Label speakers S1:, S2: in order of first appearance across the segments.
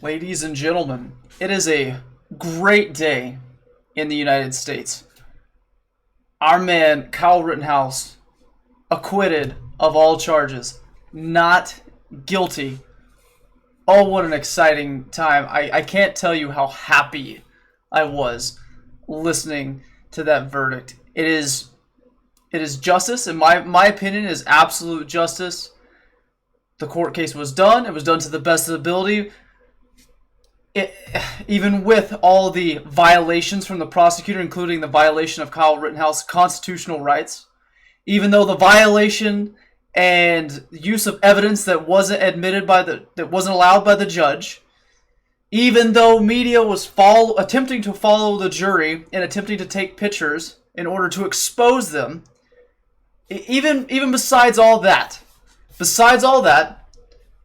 S1: Ladies and gentlemen, it is a great day in the United States. Our man, Kyle Rittenhouse, acquitted of all charges, not guilty. Oh, what an exciting time. I can't tell you how happy I was listening to that verdict. It is justice, in my opinion, is absolute justice. The court case was done. It was done to the best of the ability. Even with all the violations from the prosecutor, including the violation of Kyle Rittenhouse's constitutional rights, even though the violation and use of evidence that wasn't allowed by the judge, even though media was attempting to follow the jury and attempting to take pictures in order to expose them, even besides all that,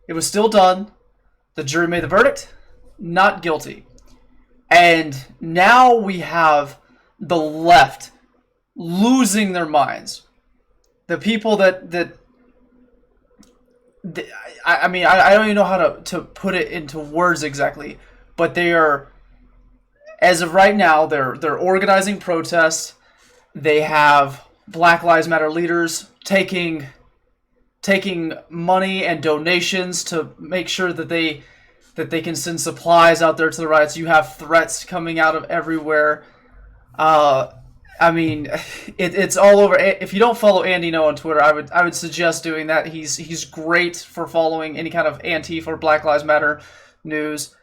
S1: it was still done. The jury made the verdict. Not guilty. And now we have the left losing their minds. The people I don't even know how to put it into words exactly, but they are, as of right now, they're organizing protests. They have Black Lives Matter leaders taking money and donations to make sure that they can send supplies out there to the riots. You have threats coming out of everywhere. It's all over. If you don't follow Andy No on Twitter, I would suggest doing that. He's great for following any kind of Antifa or Black Lives Matter news.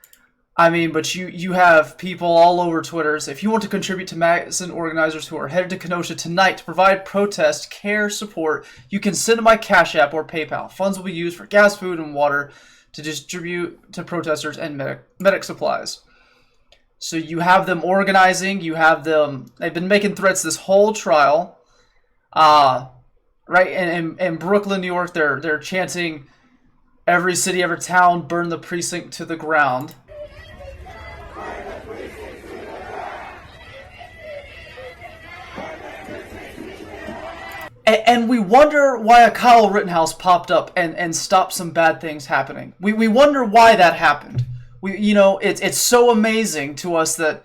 S1: But you have people all over Twitter. So if you want to contribute to Madison organizers who are headed to Kenosha tonight to provide protest care support, you can send to my Cash App or PayPal. Funds will be used for gas, food, and water to distribute to protesters and medic supplies. So you have them organizing, they've been making threats this whole trial. Right, in Brooklyn, New York, they're chanting, every city, every town, burn the precinct to the ground. And we wonder why a Kyle Rittenhouse popped up and stopped some bad things happening. We wonder why that happened. It's so amazing to us that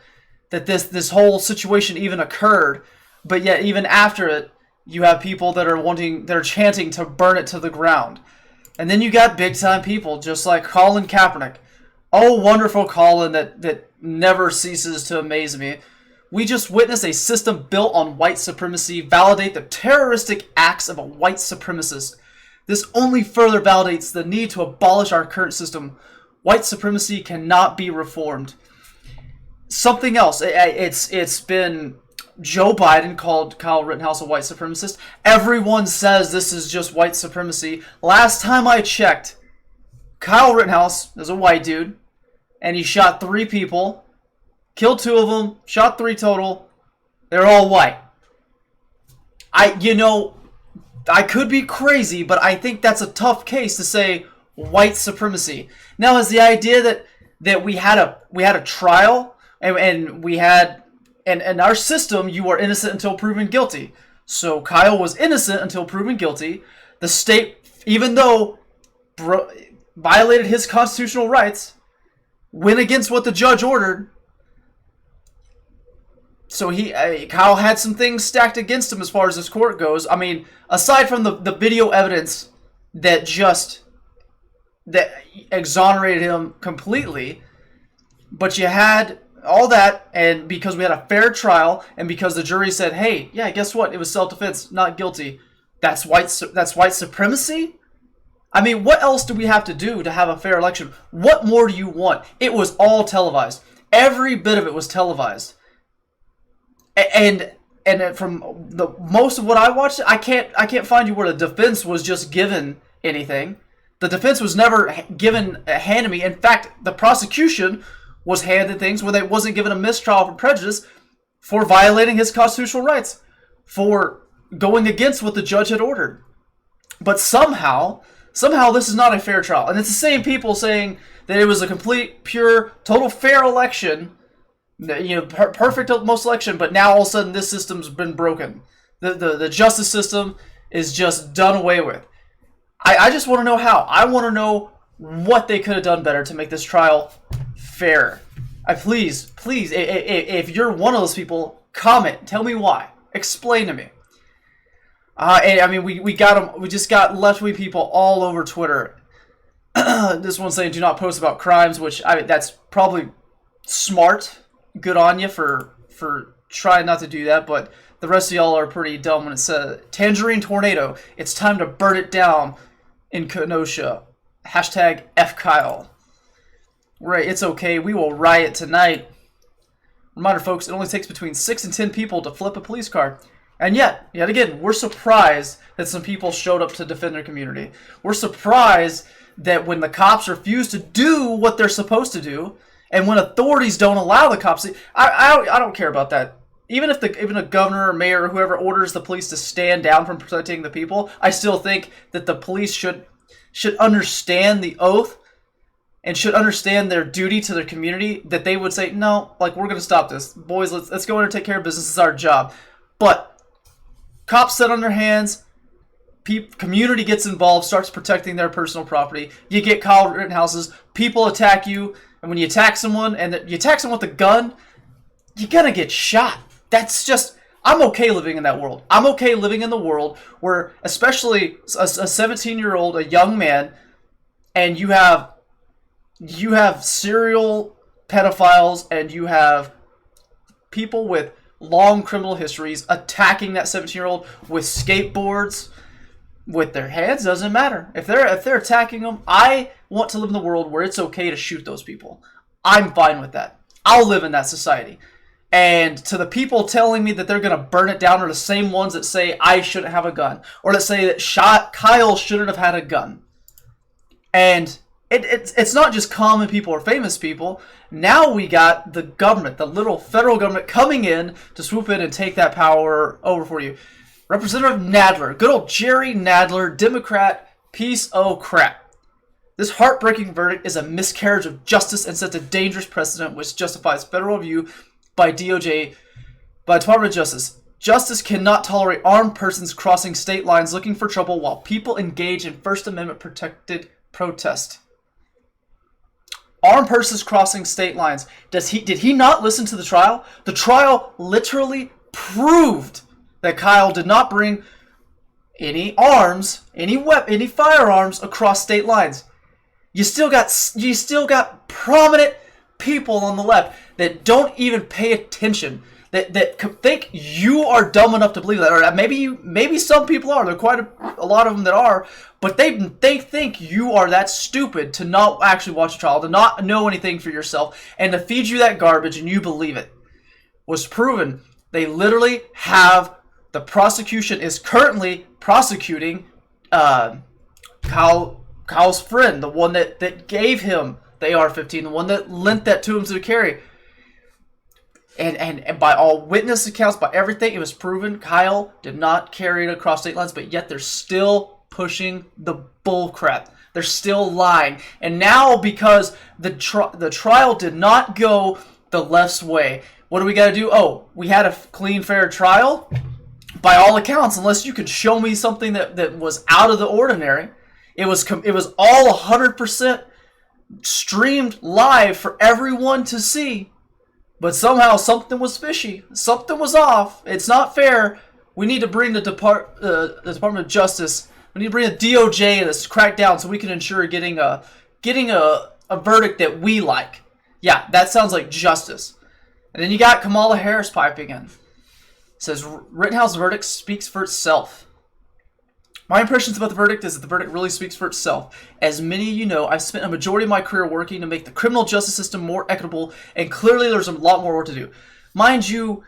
S1: this whole situation even occurred, but yet even after it, you have people that are chanting to burn it to the ground. And then you got big time people just like Colin Kaepernick. Oh, wonderful Colin that never ceases to amaze me. We just witnessed a system built on white supremacy validate the terroristic acts of a white supremacist. This only further validates the need to abolish our current system. White supremacy cannot be reformed. Something else. It's been Joe Biden called Kyle Rittenhouse a white supremacist. Everyone says this is just white supremacy. Last time I checked, Kyle Rittenhouse is a white dude, and he shot 3 people. Killed 2 of them, shot 3 total. They're all white. I could be crazy, but I think that's a tough case to say white supremacy. Now, is the idea that we had a trial and we had and our system, you are innocent until proven guilty. So Kyle was innocent until proven guilty. The state, even though violated his constitutional rights, went against what the judge ordered. So Kyle had some things stacked against him as far as this court goes. Aside from the video evidence that exonerated him completely, but you had all that, and because we had a fair trial, and because the jury said, "Hey, yeah, guess what? It was self-defense, not guilty." That's white supremacy. What else do we have to do to have a fair election? What more do you want? It was all televised. Every bit of it was televised. And from the most of what I watched, I can't find you where the defense was just given anything. The defense was never given a hand to me. In fact, the prosecution was handed things where they wasn't given a mistrial for prejudice for violating his constitutional rights, for going against what the judge had ordered. But somehow this is not a fair trial. And it's the same people saying that it was a complete, pure, total fair election. Perfect most election, but now all of a sudden this system's been broken. The justice system is just done away with. I just want to know how. I want to know what they could have done better to make this trial fair. Please, if you're one of those people, comment. Tell me why. Explain to me. And I mean, we got them. We just got left-wing people all over Twitter. This one saying, "Do not post about crimes," which that's probably smart. Good on you for trying not to do that. But the rest of y'all are pretty dumb when it says "Tangerine Tornado. It's time to burn it down in Kenosha." Hashtag F Kyle. Right, it's okay. We will riot tonight. Reminder, folks, it only takes between 6 and 10 people to flip a police car. And yet again, we're surprised that some people showed up to defend their community. We're surprised that when the cops refuse to do what they're supposed to do, and when authorities don't allow the cops to... I don't care about that. Even if a governor or mayor or whoever orders the police to stand down from protecting the people, I still think that the police should understand the oath and should understand their duty to their community, that they would say, no, like, we're going to stop this. Boys, let's go in and take care of business. It's our job. But cops sit on their hands, community gets involved, starts protecting their personal property. You get Kyle Rittenhouse's, people attack you, and when you attack someone, and you attack someone with a gun, you're going to get shot. That's just... I'm okay living in that world. I'm okay living in the world where, especially a 17-year-old, a young man, and you have serial pedophiles and you have people with long criminal histories attacking that 17-year-old with skateboards, with their hands. Doesn't matter. If they're attacking them, I want to live in the world where it's okay to shoot those people. I'm fine with that. I'll live in that society. And to the people telling me that they're going to burn it down are the same ones that say I shouldn't have a gun, or that say that Kyle shouldn't have had a gun. And it's not just common people or famous people. Now we got the government, the little federal government, coming in to swoop in and take that power over for you. Representative Nadler, good old Jerry Nadler, Democrat, piece of crap. This heartbreaking verdict is a miscarriage of justice and sets a dangerous precedent which justifies federal review by DOJ, by Department of Justice. Justice cannot tolerate armed persons crossing state lines looking for trouble while people engage in First Amendment protected protest. Armed persons crossing state lines. Did he not listen to the trial? The trial literally proved that Kyle did not bring any arms, any firearms across state lines. You still got prominent people on the left that don't even pay attention, that think you are dumb enough to believe that, or maybe some people are. There are quite a lot of them that are, but they think you are that stupid to not actually watch a trial, to not know anything for yourself, and to feed you that garbage and you believe it. Was proven. They literally have, the prosecution is currently prosecuting Kyle's friend, the one that gave him the AR-15, the one that lent that to him to carry. And by all witness accounts, by everything, it was proven Kyle did not carry it across state lines, but yet they're still pushing the bull crap. They're still lying. And now, because the trial did not go the left's way, what do we got to do? Oh, we had a clean, fair trial? By all accounts, unless you could show me something that was out of the ordinary, it was all 100% streamed live for everyone to see. But somehow something was fishy. Something was off. It's not fair. We need to bring the Department of Justice. We need to bring the DOJ and this crack down so we can ensure getting a verdict that we like. Yeah, that sounds like justice. And then you got Kamala Harris piping in. It says Rittenhouse verdict speaks for itself. My impressions about the verdict is that the verdict really speaks for itself. As many of you know, I've spent a majority of my career working to make the criminal justice system more equitable, and clearly there's a lot more work to do. Mind you,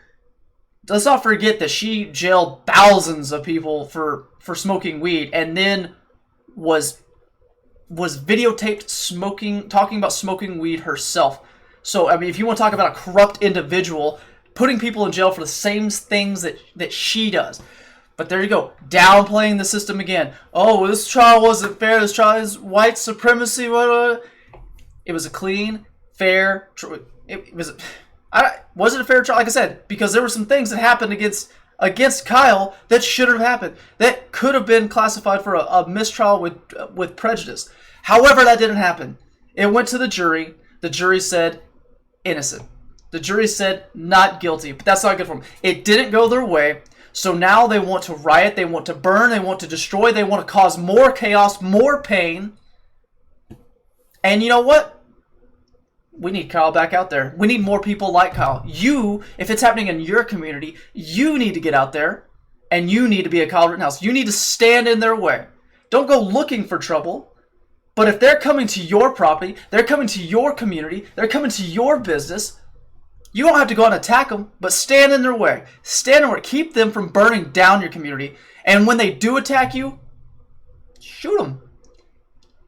S1: let's not forget that she jailed thousands of people for smoking weed, and then was videotaped talking about smoking weed herself. So, I mean, if you want to talk about a corrupt individual, putting people in jail for the same things that she does. But there you go, downplaying the system again. Oh, this trial wasn't fair. This trial is white supremacy. It was a clean, fair. Was it a fair trial? Like I said, because there were some things that happened against Kyle that shouldn't have happened. That could have been classified for a mistrial with prejudice. However, that didn't happen. It went to the jury. The jury said innocent. The jury said not guilty, but that's not good for them. It didn't go their way, so now they want to riot, they want to burn, they want to destroy, they want to cause more chaos, more pain. And you know what? We need Kyle back out there. We need more people like Kyle. You, if it's happening in your community, you need to get out there, and you need to be a Kyle Rittenhouse. You need to stand in their way. Don't go looking for trouble. But if they're coming to your property, they're coming to your community, they're coming to your business, you don't have to go out and attack them, but stand in their way. Stand in their way. Keep them from burning down your community. And when they do attack you, shoot them.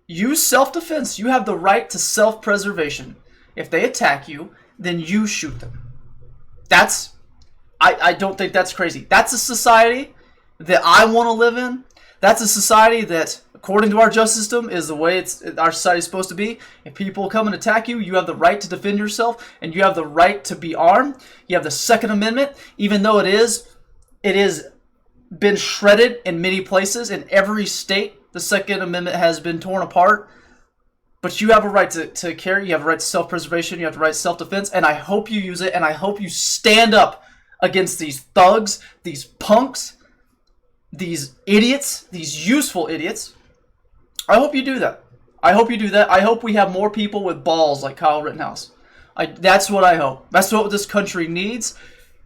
S1: Use self-defense. You have the right to self-preservation. If they attack you, then you shoot them. I don't think that's crazy. That's a society that I want to live in. That's a society that, according to our justice system, is the way our society is supposed to be. If people come and attack you, you have the right to defend yourself, and you have the right to be armed. You have the Second Amendment, even though it is been shredded in many places. In every state, the Second Amendment has been torn apart. But you have a right to carry. You have a right to self-preservation. You have the right to self-defense. And I hope you use it, and I hope you stand up against these thugs, these punks, these idiots, these useful idiots. I hope you do that. I hope you do that. I hope we have more people with balls like Kyle Rittenhouse. That's what I hope. That's what this country needs.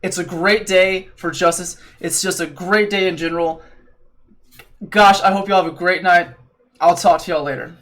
S1: It's a great day for justice. It's just a great day in general. Gosh, I hope you all have a great night. I'll talk to y'all later.